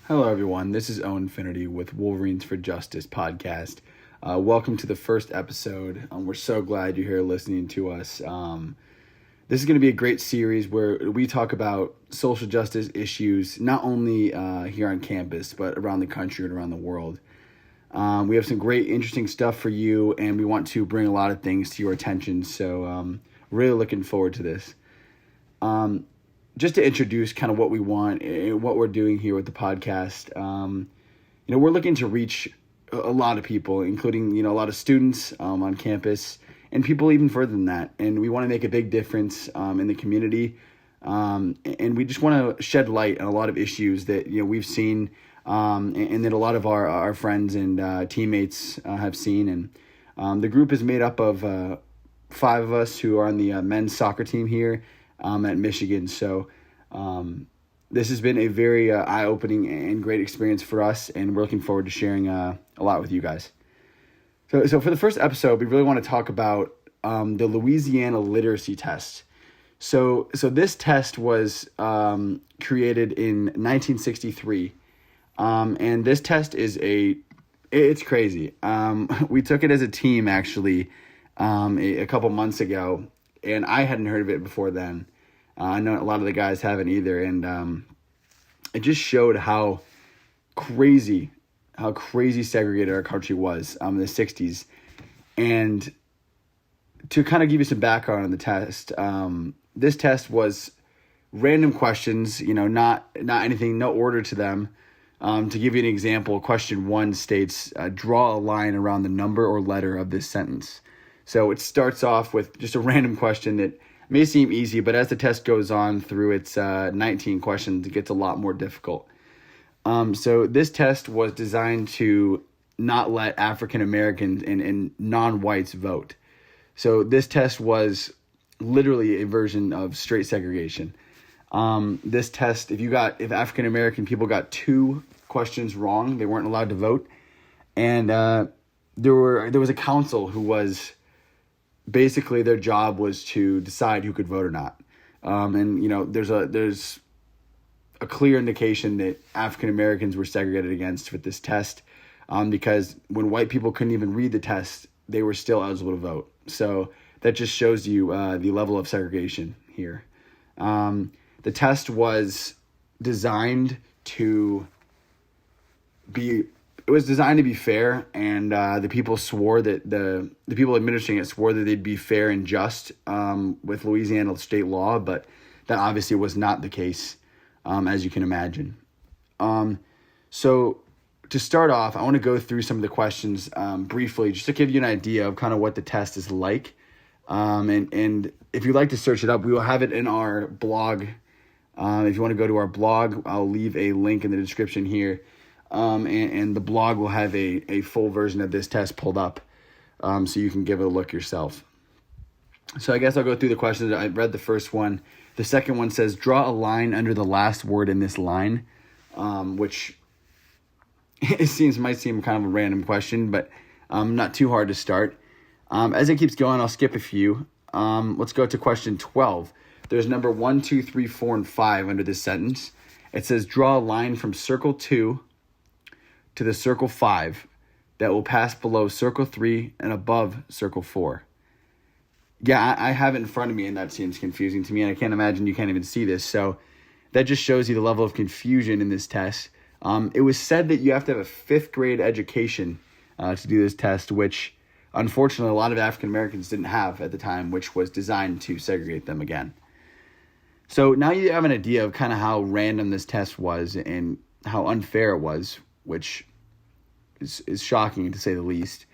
Hello, everyone. This is Owen Finnerty with Wolverines for Justice podcast. Welcome to the first episode. We're so glad you're here listening to us. This is going to be a great series where we talk about social justice issues, not only here on campus, but around the country and around the world. We have some great, interesting stuff for you, and we want to bring a lot of things to your attention. So really looking forward to this. Just to introduce kind of what we want and what we're doing here with the podcast, we're looking to reach a lot of people, including, a lot of students on campus and people even further than that. And we want to make a big difference in the community. And we just want to shed light on a lot of issues that, we've seen and that a lot of our friends and teammates have seen. And the group is made up of 5 of us who are on the men's soccer team here at Michigan. So this has been a very eye-opening and great experience for us, and we're looking forward to sharing a lot with you guys. So for the first episode, we really want to talk about the Louisiana Literacy Test. So this test was created in 1963, and this test it's crazy. We took it as a team, actually, a couple months ago, and I hadn't heard of it before then. I know a lot of the guys haven't either, and it just showed how crazy segregated our country was in the 60s. And to kind of give you some background on the test, this test was random questions, not anything, no order to them. To give you an example, question 1 states, draw a line around the number or letter of this sentence. So it starts off with just a random question that may seem easy, but as the test goes on through its 19 questions, it gets a lot more difficult. So this test was designed to not let African Americans and non-whites vote. So this test was literally a version of straight segregation. This test, if African American people got 2 questions wrong, they weren't allowed to vote. And there was a council who was basically their job was to decide who could vote or not. There's a clear indication that African Americans were segregated against with this test, because when white people couldn't even read the test, they were still eligible to vote. So that just shows you the level of segregation here. The test was designed to be fair, and the people swore that the people administering it swore that they'd be fair and just with Louisiana state law, but that obviously was not the case, as you can imagine. So to start off, I want to go through some of the questions briefly, just to give you an idea of kind of what the test is like. And if you'd like to search it up, we will have it in our blog. If you want to go to our blog, I'll leave a link in the description here. And the blog will have a full version of this test pulled up, so you can give it a look yourself. So I guess I'll go through the questions. I read the first one. The second one says, draw a line under the last word in this line, which might seem kind of a random question, but not too hard to start. As it keeps going, I'll skip a few. Let's go to question 12. There's number 1, 2, 3, 4, and 5 under this sentence. It says, draw a line from circle 2 to the circle 5 that will pass below circle 3 and above circle 4. Yeah, I have it in front of me, and that seems confusing to me, and I can't imagine you can't even see this. So that just shows you the level of confusion in this test. It was said that you have to have a 5th grade education to do this test, which unfortunately a lot of African Americans didn't have at the time, which was designed to segregate them again. So now you have an idea of kind of how random this test was and how unfair it was, which is shocking to say the least.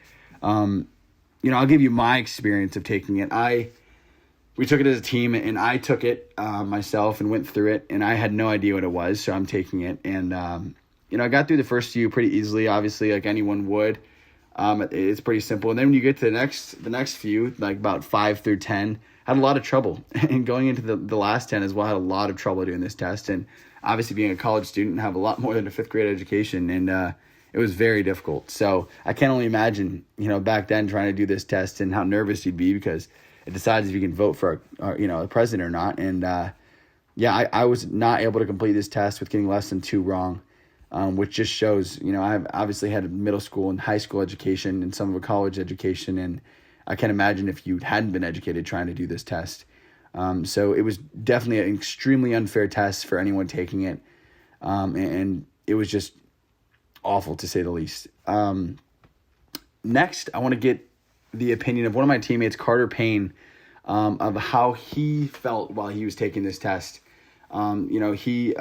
I'll give you my experience of taking it. We took it as a team, and I took it myself and went through it, and I had no idea what it was, so I'm taking it. And, I got through the first few pretty easily, obviously, like anyone would. It's pretty simple. And then when you get to the next few, like about 5 through 10, I had a lot of trouble. And going into the last 10 as well, I had a lot of trouble doing this test. And obviously being a college student, have a lot more than a 5th grade education, and it was very difficult. So I can only imagine, back then trying to do this test and how nervous you'd be, because it decides if you can vote for a president or not. And I was not able to complete this test with getting less than 2 wrong. which just shows, I've obviously had a middle school and high school education and some of a college education, and I can't imagine if you hadn't been educated trying to do this test. So it was definitely an extremely unfair test for anyone taking it, and it was just awful to say the least. Next, I want to get the opinion of one of my teammates, Carter Payne, of how he felt while he was taking this test. He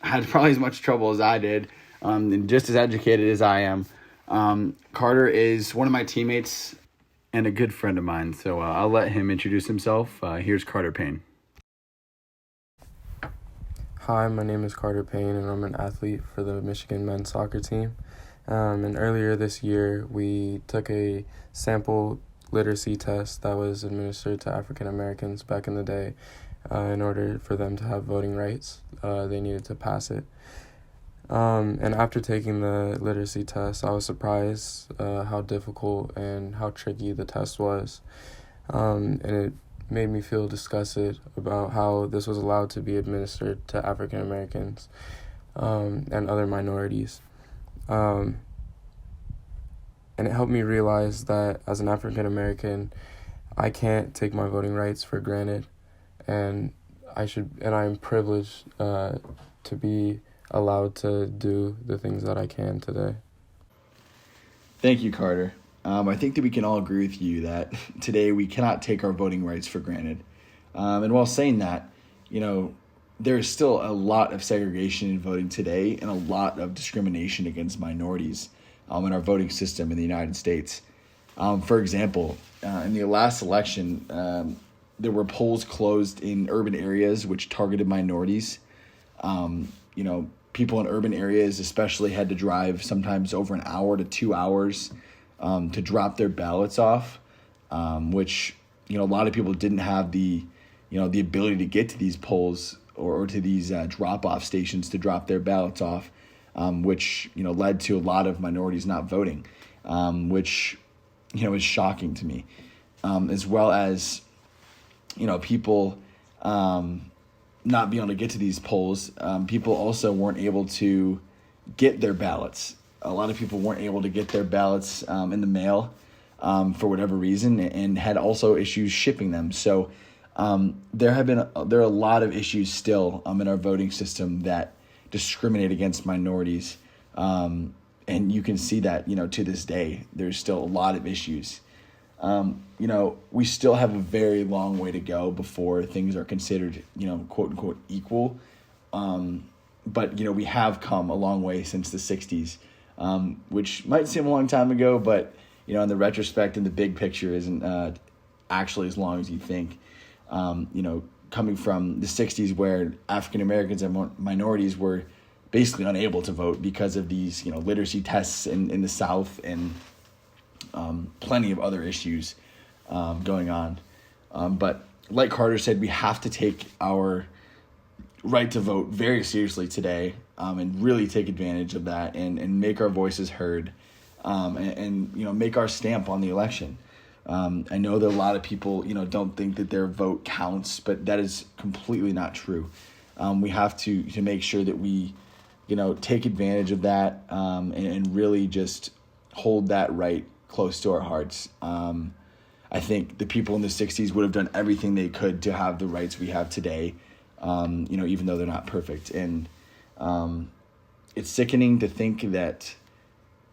had probably as much trouble as I did, and just as educated as I am. Carter is one of my teammates and a good friend of mine, so I'll let him introduce himself. Here's Carter Payne. Hi, my name is Carter Payne, and I'm an athlete for the Michigan men's soccer team. And earlier this year, we took a sample literacy test that was administered to African Americans back in the day. In order for them to have voting rights, they needed to pass it. And after taking the literacy test, I was surprised how difficult and how tricky the test was. And it made me feel disgusted about how this was allowed to be administered to African Americans and other minorities. And it helped me realize that as an African American, I can't take my voting rights for granted, and I'm privileged to be allowed to do the things that I can today. Thank you, Carter. I think that we can all agree with you that today we cannot take our voting rights for granted. And while saying that, there is still a lot of segregation in voting today and a lot of discrimination against minorities in our voting system in the United States. For example, in the last election, there were polls closed in urban areas which targeted minorities. People in urban areas especially had to drive sometimes over an hour to 2 hours to drop their ballots off, which, a lot of people didn't have the ability to get to these polls or to these drop-off stations to drop their ballots off, which, led to a lot of minorities not voting, which, is shocking to me, as well as, people not being able to get to these polls. People also weren't able to get their ballots. A lot of people weren't able to get their ballots in the mail for whatever reason, and had also issues shipping them. So there are a lot of issues still in our voting system that discriminate against minorities, and you can see that to this day there's still a lot of issues. We still have a very long way to go before things are considered, quote unquote equal. But we have come a long way since the 60s, which might seem a long time ago, but, in the retrospect and the big picture isn't actually as long as you think. Coming from the 60s where African Americans and minorities were basically unable to vote because of these, literacy tests in the South and plenty of other issues going on. But like Carter said, we have to take our right to vote very seriously today, and really take advantage of that and make our voices heard, and make our stamp on the election. I know that a lot of people, don't think that their vote counts, but that is completely not true. We have to make sure that we, take advantage of that, and really just hold that right close to our hearts. I think the people in the 60s would have done everything they could to have the rights we have today, even though they're not perfect. And it's sickening to think that,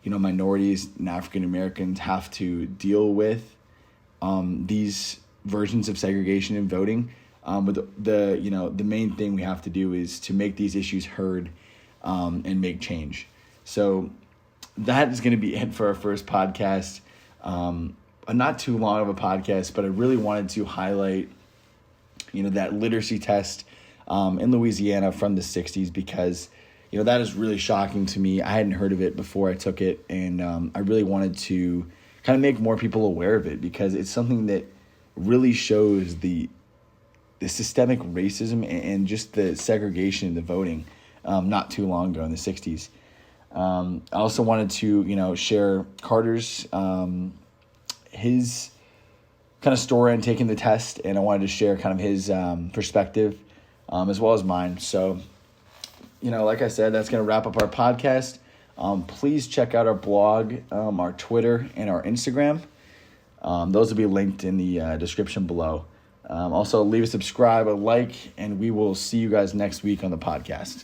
minorities and African Americans have to deal with these versions of segregation in voting. But the main thing we have to do is to make these issues heard, and make change. So that is going to be it for our first podcast. Not too long of a podcast, but I really wanted to highlight, that literacy test in Louisiana from the 60s, because, that is really shocking to me. I hadn't heard of it before I took it, and I really wanted to kind of make more people aware of it, because it's something that really shows the systemic racism and just the segregation in the voting not too long ago in the 60s. I also wanted to, share Carter's, his kind of story on taking the test, and I wanted to share kind of his perspective, as well as mine. So like I said, that's going to wrap up our podcast. Please check out our blog, our Twitter, and our Instagram. Those will be linked in the description below. Also, leave a subscribe, a like, and we will see you guys next week on the podcast.